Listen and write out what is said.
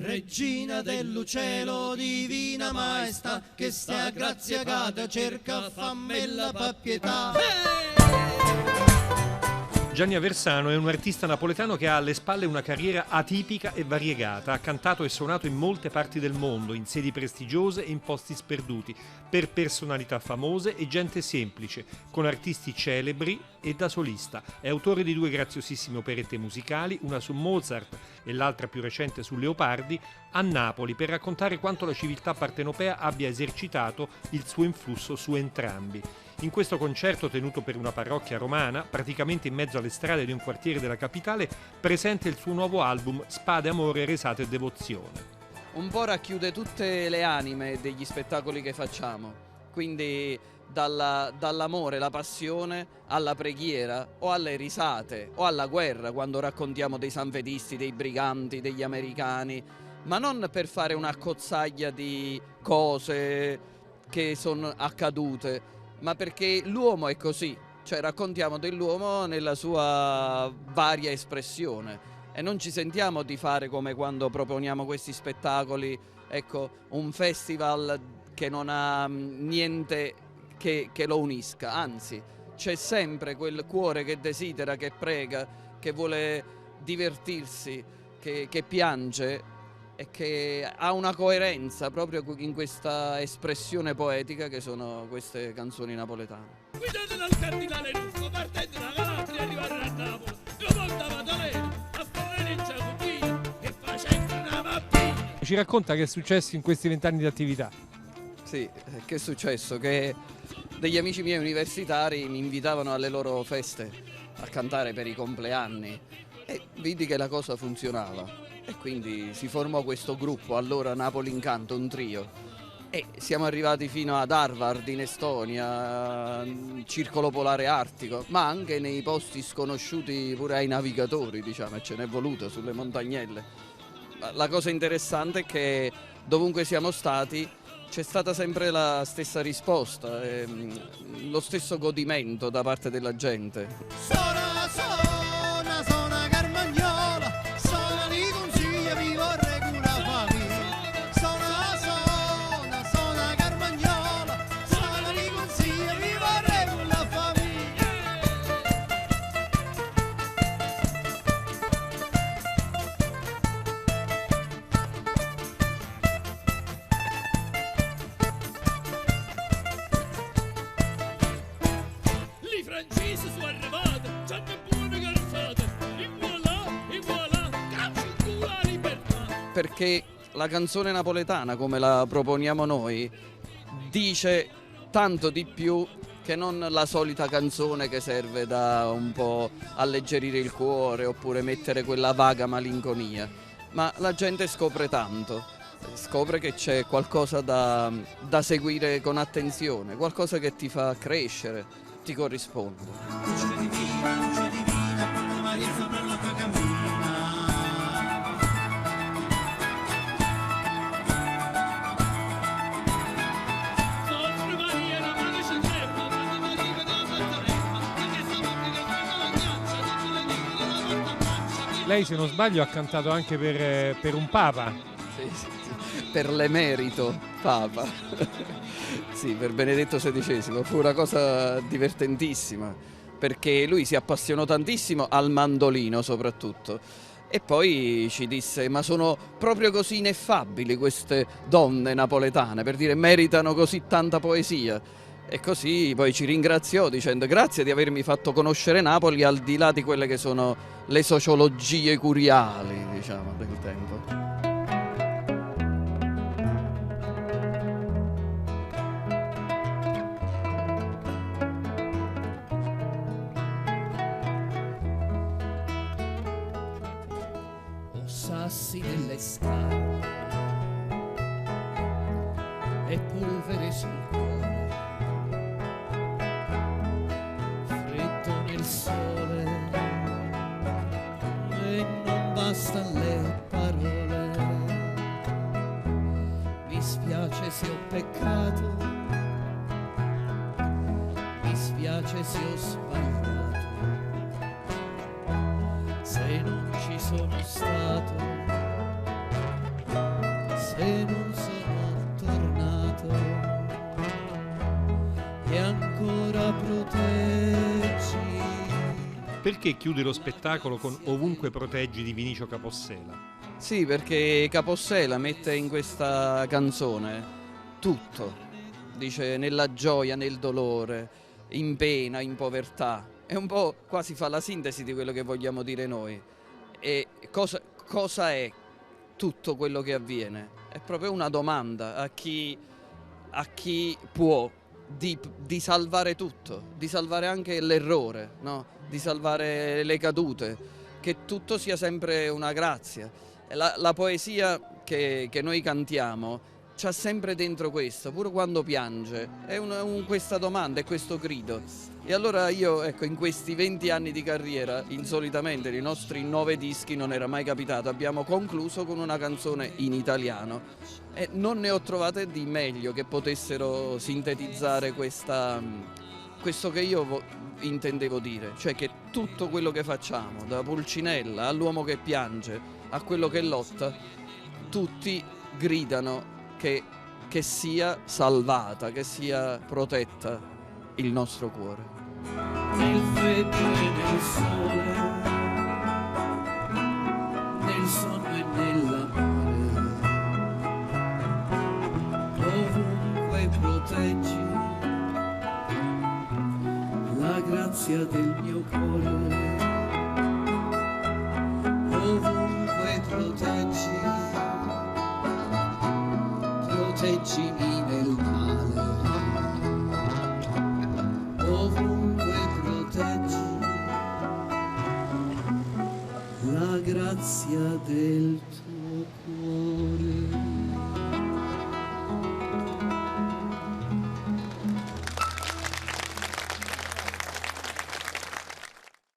Regina dell'uccello, divina maestà, che sta graziata cerca fammella pappietà. Gianni Aversano è un artista napoletano che ha alle spalle una carriera atipica e variegata. Ha cantato e suonato in molte parti del mondo, in sedi prestigiose e in posti sperduti, per personalità famose e gente semplice, con artisti celebri e da solista. È autore di 2 graziosissime operette musicali, una su Mozart e l'altra più recente su Leopardi, a Napoli, per raccontare quanto la civiltà partenopea abbia esercitato il suo influsso su entrambi. In questo concerto, tenuto per una parrocchia romana, praticamente in mezzo alle strade di un quartiere della capitale, presenta il suo nuovo album Spade, Amore, Risate e Devozione. Un po' racchiude tutte le anime degli spettacoli che facciamo, quindi dall'amore, la passione, alla preghiera o alle risate o alla guerra, quando raccontiamo dei sanfedisti, dei briganti, degli americani, ma non per fare una cozzaglia di cose che sono accadute, ma perché l'uomo è così, cioè raccontiamo dell'uomo nella sua varia espressione e non ci sentiamo di fare come quando proponiamo questi spettacoli, ecco, un festival che non ha niente che lo unisca, anzi c'è sempre quel cuore che desidera, che prega, che vuole divertirsi, che piange e che ha una coerenza proprio in questa espressione poetica che sono queste canzoni napoletane. Guidate dal Cardinale Ruffo, partendo da Calabria e arrivare a Napoli, lo porta Maddalena, a Ferrari in Giacobino, e facendo una mappina. Ci racconta che è successo in questi 20 anni di attività? Sì, che è successo? Che degli amici miei universitari mi invitavano alle loro feste a cantare per i compleanni e vidi che la cosa funzionava. E quindi si formò questo gruppo, allora Napoli Incanto, un trio. E siamo arrivati fino ad Harvard in Estonia, Circolo Polare Artico, ma anche nei posti sconosciuti pure ai navigatori, diciamo, e ce n'è voluto sulle montagnelle. La cosa interessante è che dovunque siamo stati c'è stata sempre la stessa risposta, lo stesso godimento da parte della gente. Sona Carmagnola, sona di consiglia, vi vorrei cura famiglia. Sona Carmagnola, sona di consiglia, vi vorrei cura famiglia. Lì francesi sono arrivati, c'hanno buone carozzate, e voilà, calcio in culo alla libertà. Perché la canzone napoletana, come la proponiamo noi, dice tanto di più che non la solita canzone che serve da un po' alleggerire il cuore oppure mettere quella vaga malinconia, ma la gente scopre tanto, scopre che c'è qualcosa da seguire con attenzione, qualcosa che ti fa crescere, ti corrisponde. Luce divina, Maria sopra la tua cammina. Nostra Maria, la madre ci trema, Madre Maria che dà Maddalena, perché sta che la ghiaccia, che ce la dico, la porta. Lei, se non sbaglio, ha cantato anche per un papa. Sì, per l'emerito Papa, sì, per Benedetto XVI, fu una cosa divertentissima, perché lui si appassionò tantissimo al mandolino soprattutto, e poi ci disse: ma sono proprio così ineffabili queste donne napoletane, per dire meritano così tanta poesia. E così poi ci ringraziò dicendo: grazie di avermi fatto conoscere Napoli al di là di quelle che sono le sociologie curiali, diciamo, del tempo. Sassi nelle scarpe e polvere sul cuore, freddo nel sole e non bastano le parole. Mi spiace se ho peccato, mi spiace se ho sbagliato, se non ci sono stato se non sono tornato e ancora proteggi. Perché chiude lo spettacolo con Ovunque proteggi di Vinicio Capossela? Sì, perché Capossela mette in questa canzone tutto, dice nella gioia, nel dolore, in pena, in povertà, è un po' quasi fa la sintesi di quello che vogliamo dire noi. E cosa è tutto quello che avviene? È proprio una domanda a chi può di salvare tutto, di salvare anche l'errore, no? Di salvare le cadute, che tutto sia sempre una grazia. La poesia che noi cantiamo c'ha sempre dentro questo, pure quando piange, è questa domanda, è questo grido. E allora io, ecco, in questi 20 anni di carriera, insolitamente, nei nostri 9 dischi non era mai capitato, abbiamo concluso con una canzone in italiano e non ne ho trovate di meglio che potessero sintetizzare questo che io intendevo dire, cioè che tutto quello che facciamo, da Pulcinella all'uomo che piange, a quello che lotta, tutti gridano che sia salvata, che sia protetta il nostro cuore. Nel freddo e nel sole, nel sonno e nell'amore, ovunque proteggi la grazia del mio cuore. Ovunque proteggimi nel male, ovunque proteggi la grazia del tuo